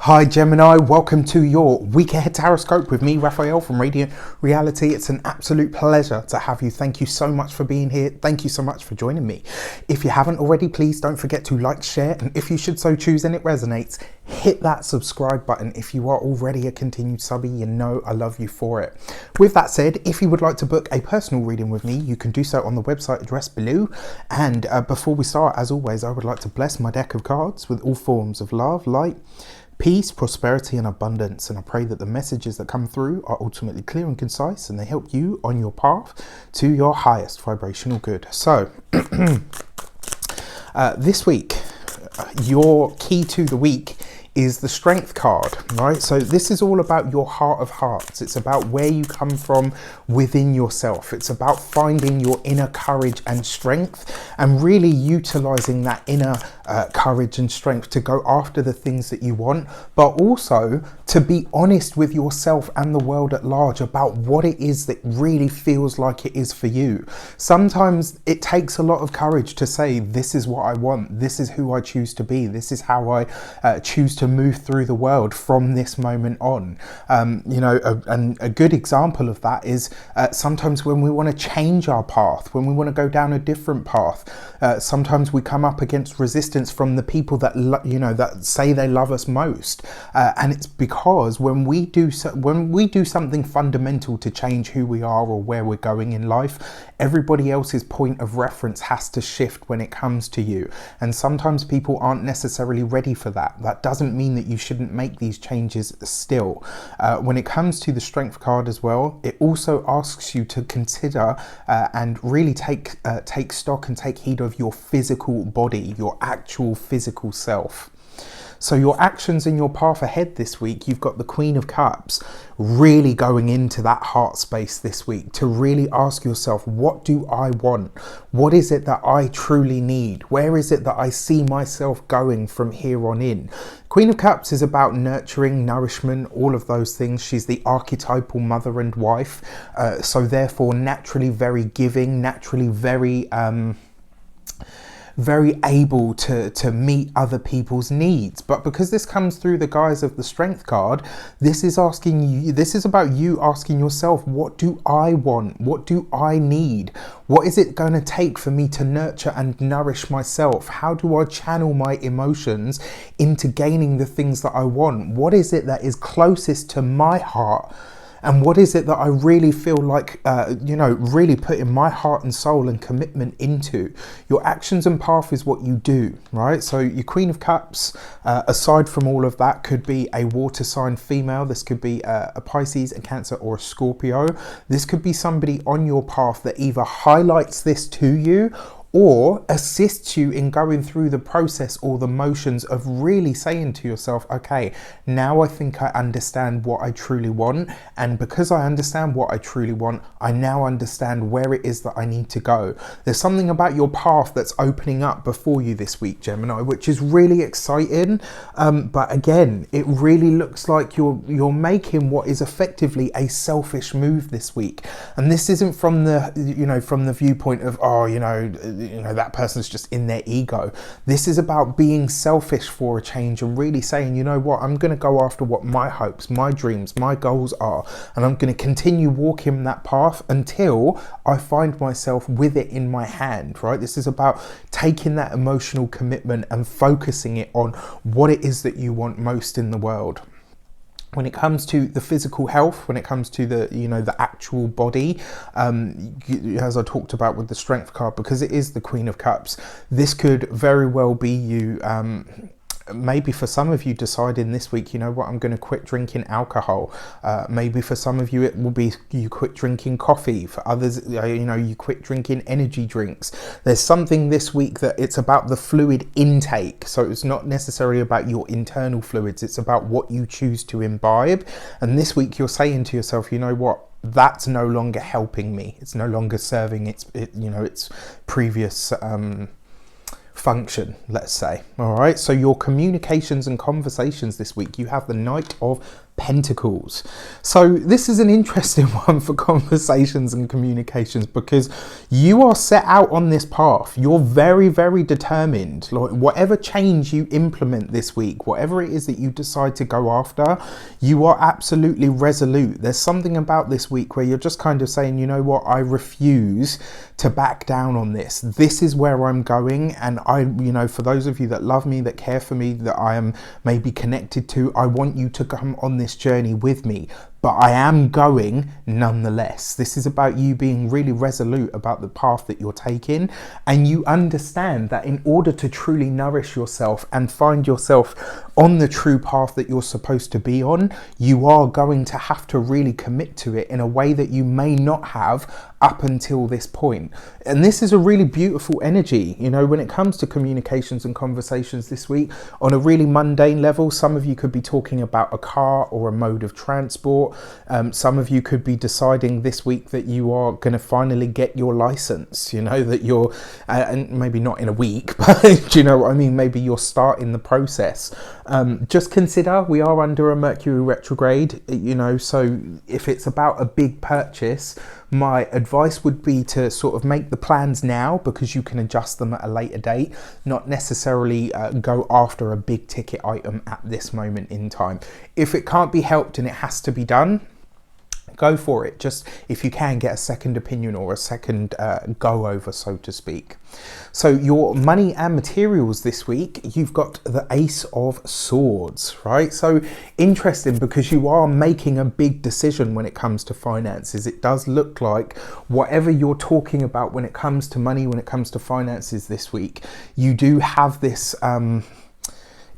Hi Gemini, welcome to your week ahead tarot with me, Raphael from Reydiant Reality. It's an absolute pleasure to have you. Thank you so much for being here. Thank you so much for joining me. If you haven't already, please don't forget to like, share, and if you should so choose and it resonates, hit that subscribe button. If you are already a continued subby, you know I love you for it. With that said, if you would like to book a personal reading with me, you can do so on the website address below. And before we start, as always, I would like to bless my deck of cards with all forms of love, light, peace, prosperity and abundance, and I pray that the messages that come through are ultimately clear and concise and they help you on your path to your highest vibrational good. So this week, your key to the week is the Strength card, right? So this is all about your heart of hearts. It's about where you come from within yourself. It's about finding your inner courage and strength and really utilizing that inner courage and strength to go after the things that you want, but also to be honest with yourself and the world at large about what it is that really feels like it is for you. Sometimes it takes a lot of courage to say, this is what I want, this is who I choose to be, this is how I choose to move through the world from this moment on. A good example of that is sometimes when we want to change our path, when we want to go down a different path, sometimes we come up against resistance from the people that that say they love us most, and it's because when we do something fundamental to change who we are or where we're going in life, everybody else's point of reference has to shift when it comes to you, and sometimes people aren't necessarily ready for that. That doesn't mean that you shouldn't make these changes still. When it comes to the Strength card as well, it also asks you to consider and really take stock and take heed of your physical body, your actual physical self. So your actions in your path ahead this week, you've got the Queen of Cups really going into that heart space this week to really ask yourself, what do I want? What is it that I truly need? Where is it that I see myself going from here on in? Queen of Cups is about nurturing, nourishment, all of those things. She's the archetypal mother and wife, so therefore naturally very giving, naturally very able to meet other people's needs. But because this comes through the guise of the Strength card, this is about you asking yourself, what do I want? What do I need? What is it going to take for me to nurture and nourish myself? How do I channel my emotions into gaining the things that I want? What is it that is closest to my heart? And what is it that I really feel like, really putting my heart and soul and commitment into? Your actions and path is what you do, right? So your Queen of Cups, aside from all of that, could be a water sign female. This could be a Pisces, a Cancer, or a Scorpio. This could be somebody on your path that either highlights this to you or assists you in going through the process or the motions of really saying to yourself, okay, now I think I understand what I truly want. And because I understand what I truly want, I now understand where it is that I need to go. There's something about your path that's opening up before you this week, Gemini, which is really exciting. But again, it really looks like you're making what is effectively a selfish move this week. And this isn't from the viewpoint of, that person's just in their ego. This is about being selfish for a change and really saying, you know what, I'm going to go after what my hopes, my dreams, my goals are, and I'm going to continue walking that path until I find myself with it in my hand, right? This is about taking that emotional commitment and focusing it on what it is that you want most in the world. When it comes to the physical health, when it comes to the actual body, as I talked about with the Strength card, because it is the Queen of Cups, this could very well be you. Maybe for some of you deciding this week, you know what, I'm going to quit drinking alcohol. Maybe for some of you it will be you quit drinking coffee. For others, you quit drinking energy drinks. There's something this week that it's about the fluid intake. So it's not necessarily about your internal fluids. It's about what you choose to imbibe. And this week you're saying to yourself, you know what, that's no longer helping me. It's no longer serving its previous function, let's say. All right, so your communications and conversations this week, you have the Knight of Pentacles. So this is an interesting one for conversations and communications, because you are set out on this path. You're very, very determined. Like, whatever change you implement this week, whatever it is that you decide to go after, you are absolutely resolute. There's something about this week where you're just kind of saying, you know what, I refuse to back down on this. This is where I'm going. And I, you know, for those of you that love me, that care for me, that I am maybe connected to, I want you to come on this journey with me, but I am going nonetheless. This is about you being really resolute about the path that you're taking, and you understand that in order to truly nourish yourself and find yourself on the true path that you're supposed to be on, you are going to have to really commit to it in a way that you may not have up until this point. And this is a really beautiful energy, you know, when it comes to communications and conversations this week. On a really mundane level, some of you could be talking about a car or a mode of transport. Some of you could be deciding this week that you are going to finally get your license, you know, that you're, and maybe not in a week, but do you know what I mean? Maybe you're starting the process. Just consider, we are under a Mercury retrograde, you know, so if it's about a big purchase, my advice would be to sort of make the plans now, because you can adjust them at a later date, not necessarily go after a big ticket item at this moment in time. If it can't be helped and it has to be done, go for it. Just if you can, get a second opinion or a second go over, so to speak. So your money and materials this week, you've got the Ace of Swords, right? So interesting, because you are making a big decision when it comes to finances. It does look like whatever you're talking about when it comes to money, when it comes to finances this week, you do have this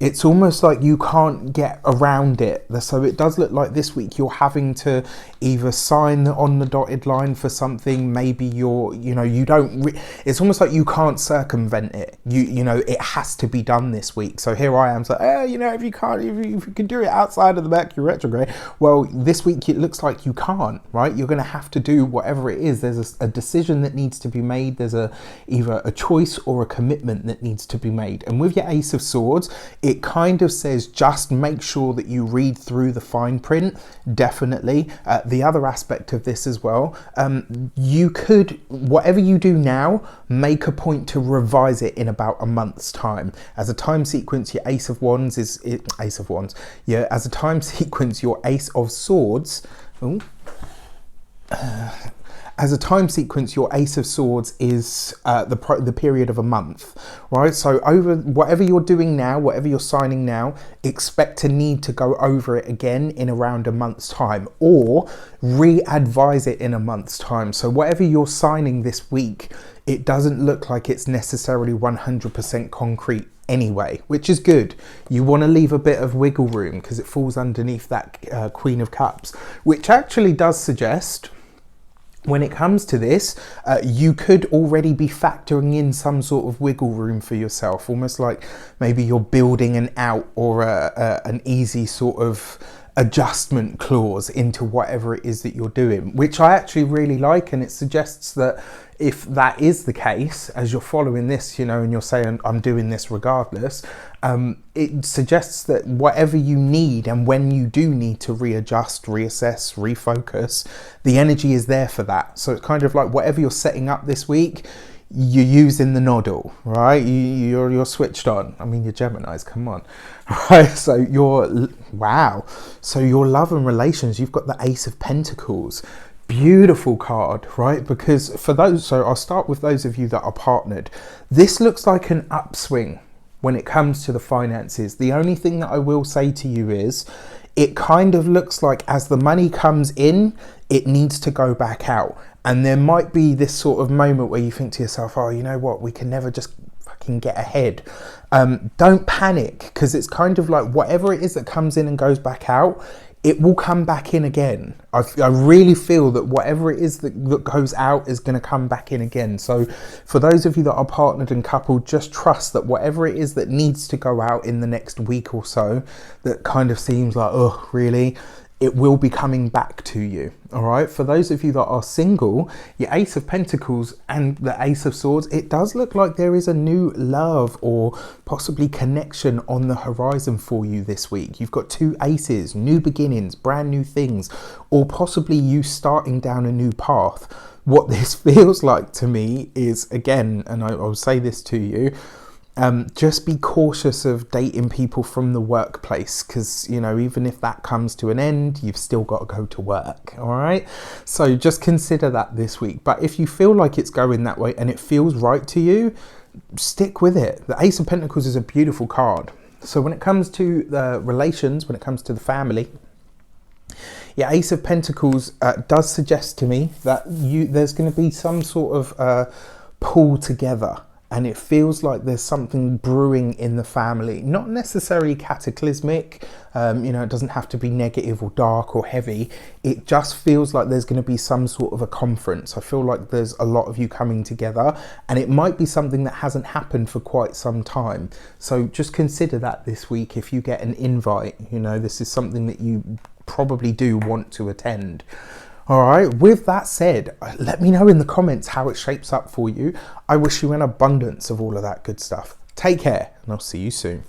it's almost like you can't get around it. So it does look like this week you're having to either sign on the dotted line for something. Maybe you're, you know, you don't, it's almost like you can't circumvent it. You know, it has to be done this week. So here I am, so, you know, if you can do it outside of the Mercury retrograde, well, this week it looks like you can't, right? You're going to have to do whatever it is. There's a decision that needs to be made. There's either a choice or a commitment that needs to be made. And with your Ace of Swords, it kind of says just make sure that you read through the fine print. Definitely. The other aspect of this as well, you could, whatever you do now, make a point to revise it in about a month's time. As a time sequence, your Ace of Wands is Ace of Wands. Yeah, as a time sequence, your Ace of Swords. As a time sequence, your Ace of Swords is the period of a month, right? So over whatever you're doing now, whatever you're signing now, expect to need to go over it again in around a month's time, or re-advise it in a month's time. So whatever you're signing this week, it doesn't look like it's necessarily 100% concrete anyway, which is good. You want to leave a bit of wiggle room because it falls underneath that Queen of Cups, which actually does suggest, when it comes to this, you could already be factoring in some sort of wiggle room for yourself, almost like maybe you're building an out or an easy sort of adjustment clause into whatever it is that you're doing, which I actually really like. And it suggests that if that is the case, as you're following this, you know, and you're saying, I'm doing this regardless, it suggests that whatever you need and when you do need to readjust, reassess, refocus, the energy is there for that. So it's kind of like whatever you're setting up this week, you're using the noddle, right? You're switched on. I mean, you're Geminis, come on. Right, so wow. So your love and relations, you've got the Ace of Pentacles. Beautiful card, right? Because for those, so I'll start with those of you that are partnered. This looks like an upswing when it comes to the finances. The only thing that I will say to you is, it kind of looks like as the money comes in, it needs to go back out. And there might be this sort of moment where you think to yourself, oh, you know what, we can never just fucking get ahead. Don't panic, because it's kind of like whatever it is that comes in and goes back out, it will come back in again. I really feel that whatever it is that goes out is going to come back in again. So for those of you that are partnered and coupled, just trust that whatever it is that needs to go out in the next week or so, that kind of seems like, oh, really? it will be coming back to you. All right, for those of you that are single, your Ace of Pentacles and the Ace of Swords, it does look like there is a new love or possibly connection on the horizon for you this week. You've got two aces, new beginnings, brand new things, or possibly you starting down a new path. What this feels like to me is, again, and I'll say this to you, just be cautious of dating people from the workplace, because, you know, even if that comes to an end, you've still got to go to work. All right, so just consider that this week. But if you feel like it's going that way and it feels right to you, stick with it. The Ace of Pentacles is a beautiful card. So when it comes to the relations, when it comes to the family, yeah, Ace of Pentacles does suggest to me that there's going to be some sort of pull together. And it feels like there's something brewing in the family, not necessarily cataclysmic. You know, it doesn't have to be negative or dark or heavy. It just feels like there's going to be some sort of a conference. I feel like there's a lot of you coming together, and it might be something that hasn't happened for quite some time. So just consider that this week. If you get an invite, you know, this is something that you probably do want to attend. All right, with that said, let me know in the comments how it shapes up for you. I wish you an abundance of all of that good stuff. Take care, and I'll see you soon.